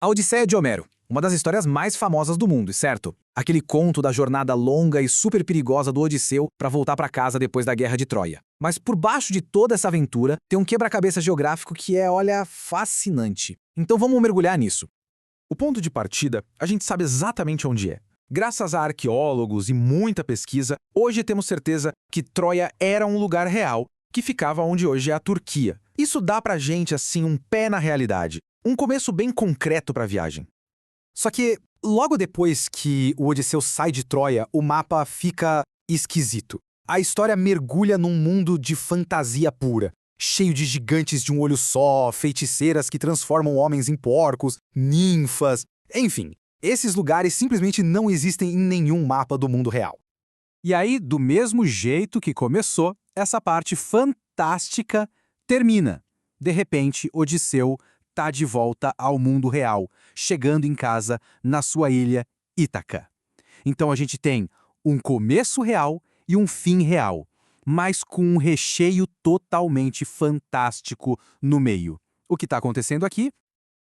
A Odisseia de Homero, uma das histórias mais famosas do mundo, certo? Aquele conto da jornada longa e super perigosa do Odisseu para voltar para casa depois da Guerra de Troia. Mas por baixo de toda essa aventura, tem um quebra-cabeça geográfico que é, olha, fascinante. Então vamos mergulhar nisso. O ponto de partida, a gente sabe exatamente onde é. Graças a arqueólogos e muita pesquisa, hoje temos certeza que Troia era um lugar real, que ficava onde hoje é a Turquia. Isso dá pra gente, assim, um pé na realidade. Um começo bem concreto para a viagem. Só que, logo depois que o Odisseu sai de Troia, o mapa fica esquisito. A história mergulha num mundo de fantasia pura, cheio de gigantes de um olho só, feiticeiras que transformam homens em porcos, ninfas, enfim. Esses lugares simplesmente não existem em nenhum mapa do mundo real. E aí, do mesmo jeito que começou, essa parte fantástica termina. De repente, Odisseu está de volta ao mundo real, chegando em casa na sua ilha Ítaca. Então a gente tem um começo real e um fim real, mas com um recheio totalmente fantástico no meio. O que está acontecendo aqui?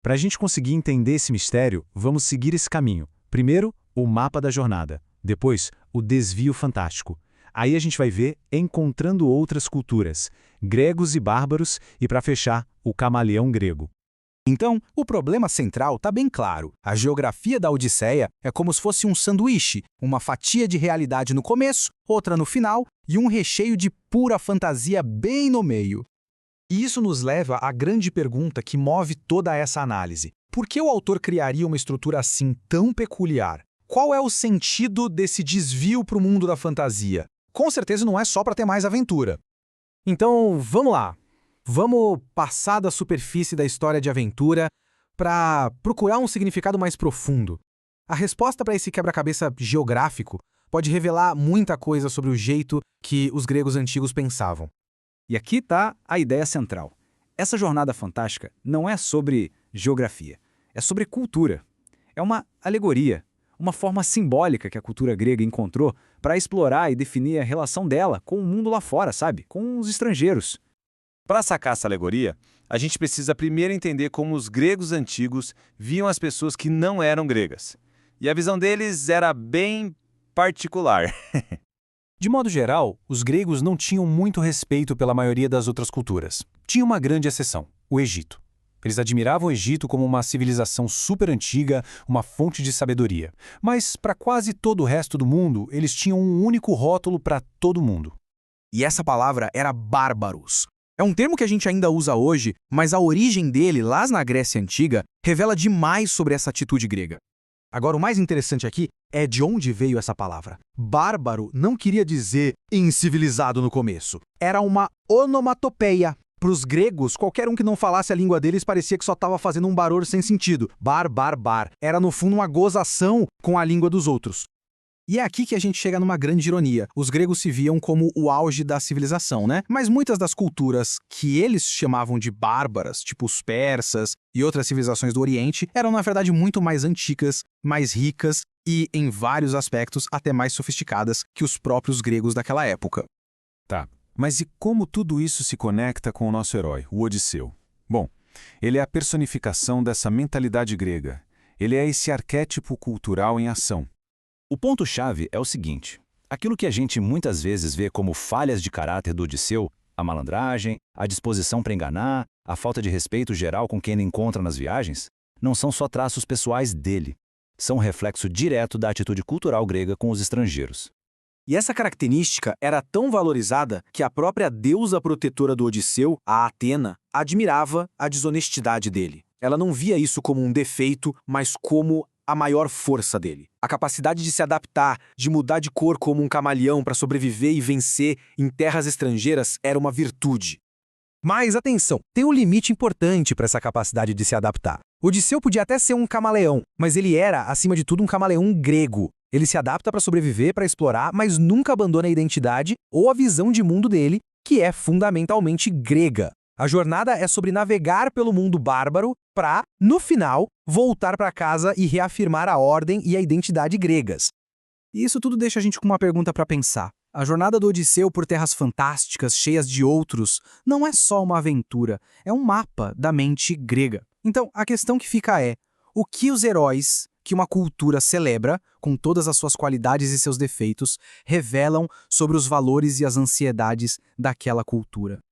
Para a gente conseguir entender esse mistério, vamos seguir esse caminho. Primeiro, o mapa da jornada. Depois, o desvio fantástico. Aí a gente vai ver encontrando outras culturas, gregos e bárbaros, e para fechar, o camaleão grego. Então, o problema central está bem claro. A geografia da Odisseia é como se fosse um sanduíche, uma fatia de realidade no começo, outra no final e um recheio de pura fantasia bem no meio. E isso nos leva à grande pergunta que move toda essa análise. Por que o autor criaria uma estrutura assim tão peculiar? Qual é o sentido desse desvio para o mundo da fantasia? Com certeza não é só para ter mais aventura. Então, vamos lá. Vamos passar da superfície da história de aventura para procurar um significado mais profundo. A resposta para esse quebra-cabeça geográfico pode revelar muita coisa sobre o jeito que os gregos antigos pensavam. E aqui está a ideia central. Essa jornada fantástica não é sobre geografia, é sobre cultura. É uma alegoria, uma forma simbólica que a cultura grega encontrou para explorar e definir a relação dela com o mundo lá fora, sabe? Com os estrangeiros. Para sacar essa alegoria, a gente precisa primeiro entender como os gregos antigos viam as pessoas que não eram gregas. E a visão deles era bem particular. De modo geral, os gregos não tinham muito respeito pela maioria das outras culturas. Tinha uma grande exceção, o Egito. Eles admiravam o Egito como uma civilização super antiga, uma fonte de sabedoria. Mas, para quase todo o resto do mundo, eles tinham um único rótulo para todo mundo. E essa palavra era bárbaros. É um termo que a gente ainda usa hoje, mas a origem dele, lá na Grécia Antiga, revela demais sobre essa atitude grega. Agora, o mais interessante aqui é de onde veio essa palavra. Bárbaro não queria dizer incivilizado no começo. Era uma onomatopeia. Para os gregos, qualquer um que não falasse a língua deles parecia que só estava fazendo um barulho sem sentido. Bar, bar, bar. Era, no fundo, uma gozação com a língua dos outros. E é aqui que a gente chega numa grande ironia. Os gregos se viam como o auge da civilização, né? Mas muitas das culturas que eles chamavam de bárbaras, tipo os persas e outras civilizações do Oriente, eram na verdade muito mais antigas, mais ricas e, em vários aspectos, até mais sofisticadas que os próprios gregos daquela época. Tá, mas e como tudo isso se conecta com o nosso herói, o Odisseu? Bom, ele é a personificação dessa mentalidade grega. Ele é esse arquétipo cultural em ação. O ponto-chave é o seguinte: aquilo que a gente muitas vezes vê como falhas de caráter do Odisseu, a malandragem, a disposição para enganar, a falta de respeito geral com quem ele encontra nas viagens, não são só traços pessoais dele. São um reflexo direto da atitude cultural grega com os estrangeiros. E essa característica era tão valorizada que a própria deusa protetora do Odisseu, a Atena, admirava a desonestidade dele. Ela não via isso como um defeito, mas como a maior força dele. A capacidade de se adaptar, de mudar de cor como um camaleão para sobreviver e vencer em terras estrangeiras era uma virtude. Mas atenção, tem um limite importante para essa capacidade de se adaptar. Odisseu podia até ser um camaleão, mas ele era, acima de tudo, um camaleão grego. Ele se adapta para sobreviver, para explorar, mas nunca abandona a identidade ou a visão de mundo dele, que é fundamentalmente grega. A jornada é sobre navegar pelo mundo bárbaro para, no final, voltar para casa e reafirmar a ordem e a identidade gregas. E isso tudo deixa a gente com uma pergunta para pensar. A jornada do Odisseu por terras fantásticas, cheias de outros, não é só uma aventura, é um mapa da mente grega. Então, a questão que fica é: O que os heróis que uma cultura celebra, com todas as suas qualidades e seus defeitos, revelam sobre os valores e as ansiedades daquela cultura.